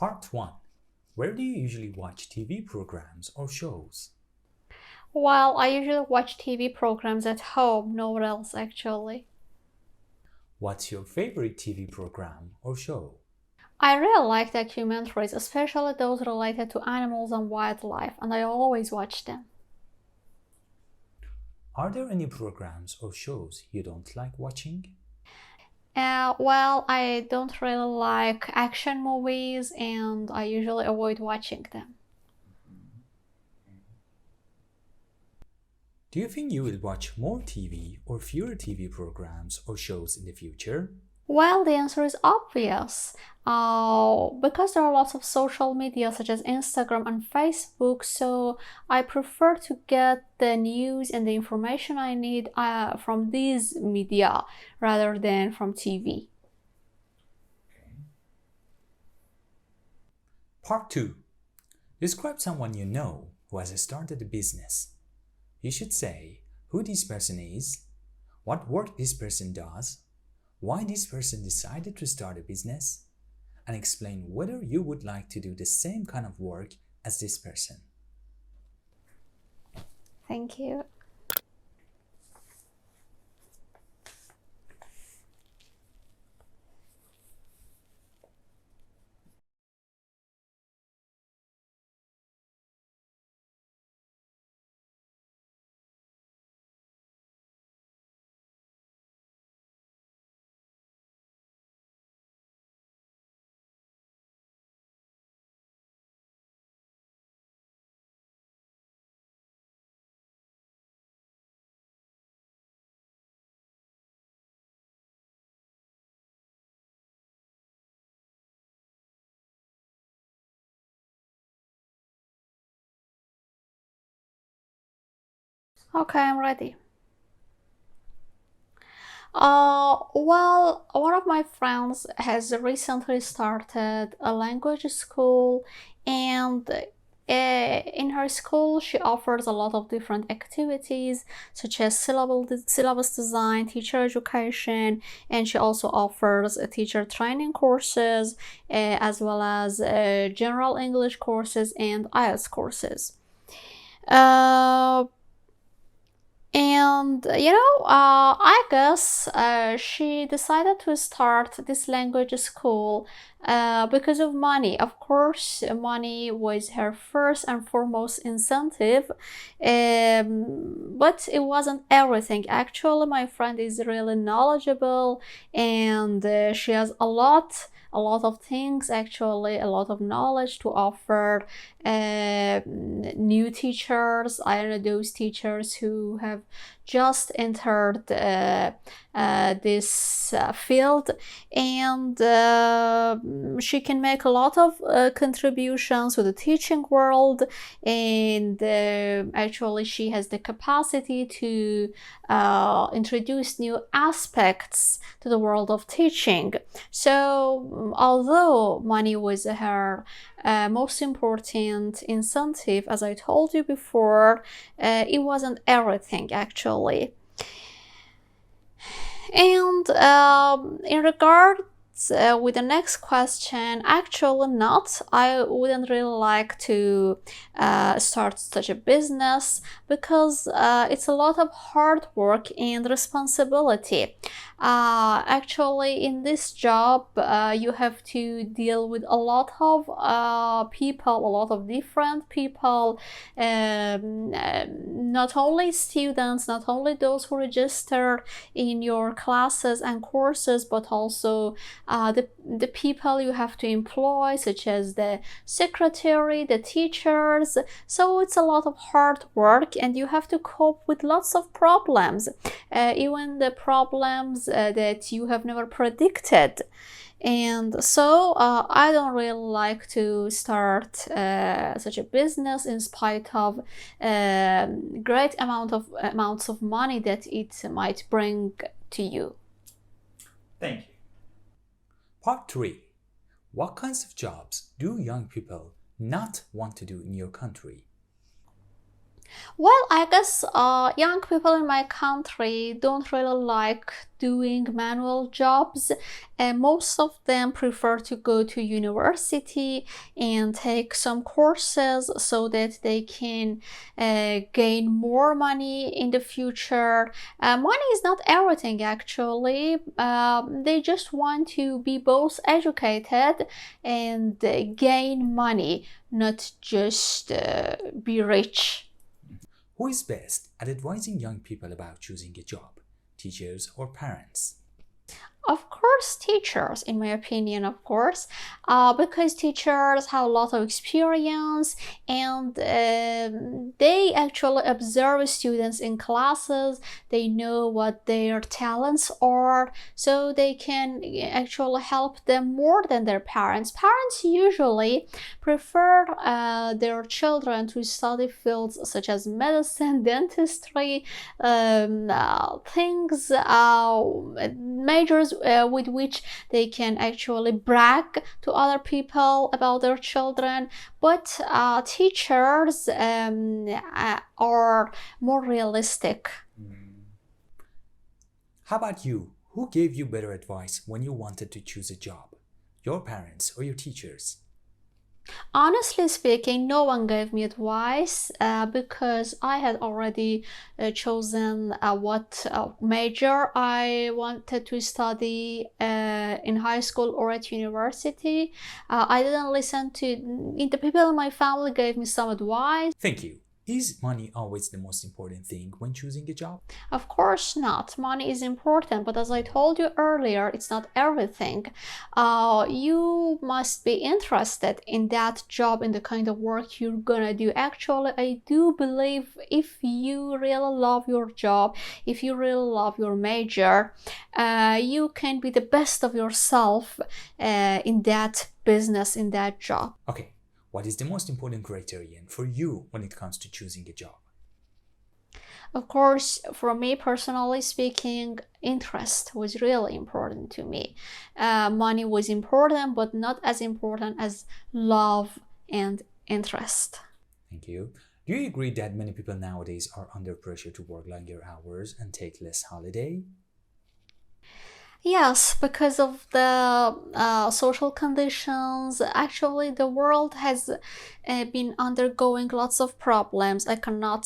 Part 1. Where do you usually watch TV programs or shows? Well, I usually watch TV programs at home, nowhere else actually. What's your favorite TV program or show? I really like documentaries, especially those related to animals and wildlife, and I always watch them. Are there any programs or shows you don't like watching? Well, I don't really like action movies and I usually avoid watching them. Do you think you will watch more TV or fewer TV programs or shows in the future? Well, the answer is obvious. Because there are lots of social media such as Instagram and Facebook, so I prefer to get the news and the information I need from these media rather than from TV. Part 2. Describe someone you know who has started a business. You should say who this person is, what work this person does, why this person decided to start a business, and explain whether you would like to do the same kind of work as this person. Thank you. Okay, I'm ready. Well, one of my friends has recently started a language school, and in her school she offers a lot of different activities such as syllabus design, teacher education, and she also offers teacher training courses as well as general English courses and IELTS courses. I guess she decided to start this language school because of money. Of course, money was her first and foremost incentive, but it wasn't everything. Actually, my friend is really knowledgeable and she has a lot of things, actually a lot of knowledge to offer new teachers. I don't know, those teachers who have just entered this field, and she can make a lot of contributions to the teaching world, and actually she has the capacity to introduce new aspects to the world of teaching. So although money was her most important incentive, as I told you before, it wasn't everything actually. And in regards with the next question, actually not. I wouldn't really like to start such a business because it's a lot of hard work and responsibility. Actually, in this job, you have to deal with a lot of people, a lot of different people, not only students, not only those who register in your classes and courses, but also the people you have to employ, such as the secretary, the teachers. So it's a lot of hard work and you have to cope with lots of problems, even the problems that you have never predicted. And so I don't really like to start such a business in spite of great amounts of money that it might bring to you. Thank you. Part 3. What kinds of jobs do young people not want to do in your country? Well, I guess young people in my country don't really like doing manual jobs, and most of them prefer to go to university and take some courses so that they can gain more money in the future. Money is not everything, actually. They just want to be both educated and gain money, not just be rich. Who is best at advising young people about choosing a job? Teachers or parents? Of course, teachers, in my opinion, of course, because teachers have a lot of experience and they actually observe students in classes. They know what their talents are, so they can actually help them more than their parents. Parents usually prefer their children to study fields such as medicine, dentistry, things, majors with which they can actually brag to other people about their children, but teachers are more realistic. How about you? Who gave you better advice when you wanted to choose a job? Your parents or your teachers? Honestly speaking, no one gave me advice because I had already chosen what major I wanted to study in high school or at university. I didn't listen to the people in my family gave me some advice. Thank you. Is money always the most important thing when choosing a job? Of course not. Money is important, but as I told you earlier, it's not everything. You must be interested in that job, in the kind of work you're gonna do. Actually, I do believe if you really love your job, if you really love your major, you can be the best of yourself in that business, in that job. Okay. What is the most important criterion for you when it comes to choosing a job? Of course, for me personally speaking, interest was really important to me. Money was important, but not as important as love and interest. Thank you. Do you agree that many people nowadays are under pressure to work longer hours and take less holiday? Yes, because of the social conditions, actually the world has been undergoing lots of problems. I cannot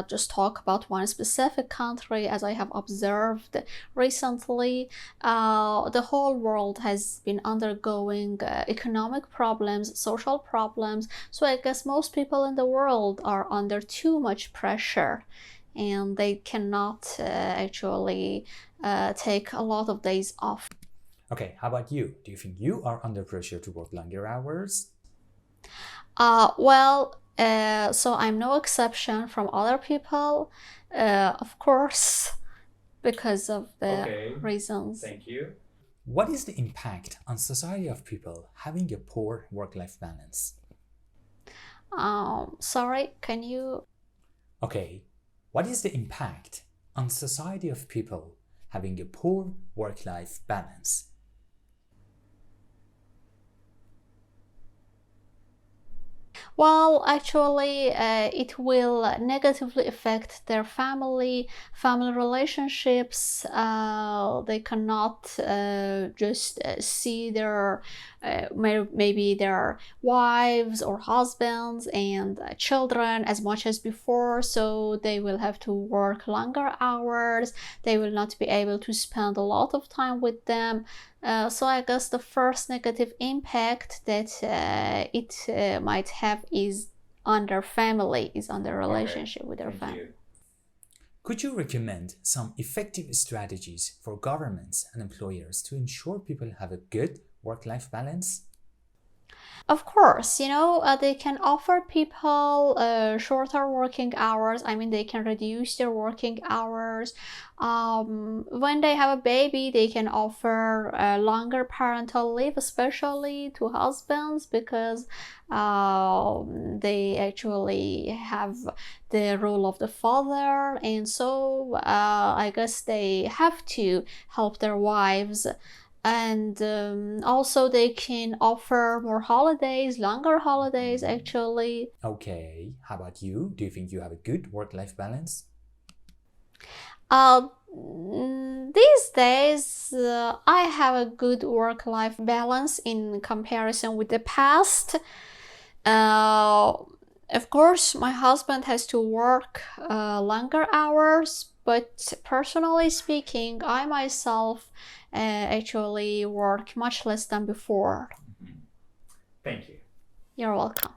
just talk about one specific country as I have observed recently. The whole world has been undergoing economic problems, social problems. So I guess most people in the world are under too much pressure and they cannot actually take a lot of days off. Okay, how about you? Do you think you are under pressure to work longer hours? So I'm no exception from other people, of course, because of the reasons. Thank you. What is the impact on society of people having a poor work-life balance? Sorry, can you? Okay, what is the impact on society of people having a poor work-life balance? Well, actually, it will negatively affect their family relationships. They cannot just see their maybe their wives or husbands and children as much as before, so they will have to work longer hours. They will not be able to spend a lot of time with them. So I guess the first negative impact that it might have is on their family, is on their relationship with their family. Could you recommend some effective strategies for governments and employers to ensure people have a good work-life balance? Of course, they can offer people shorter working hours. I mean, they can reduce their working hours. When they have a baby, they can offer longer parental leave, especially to husbands, because they actually have the role of the father. And so I guess they have to help their wives And also they can offer more holidays, longer holidays actually. Okay, how about you? Do you think you have a good work-life balance? These days, I have a good work-life balance in comparison with the past. Of course, my husband has to work longer hours, but personally speaking, I myself actually work much less than before. Thank you. You're welcome.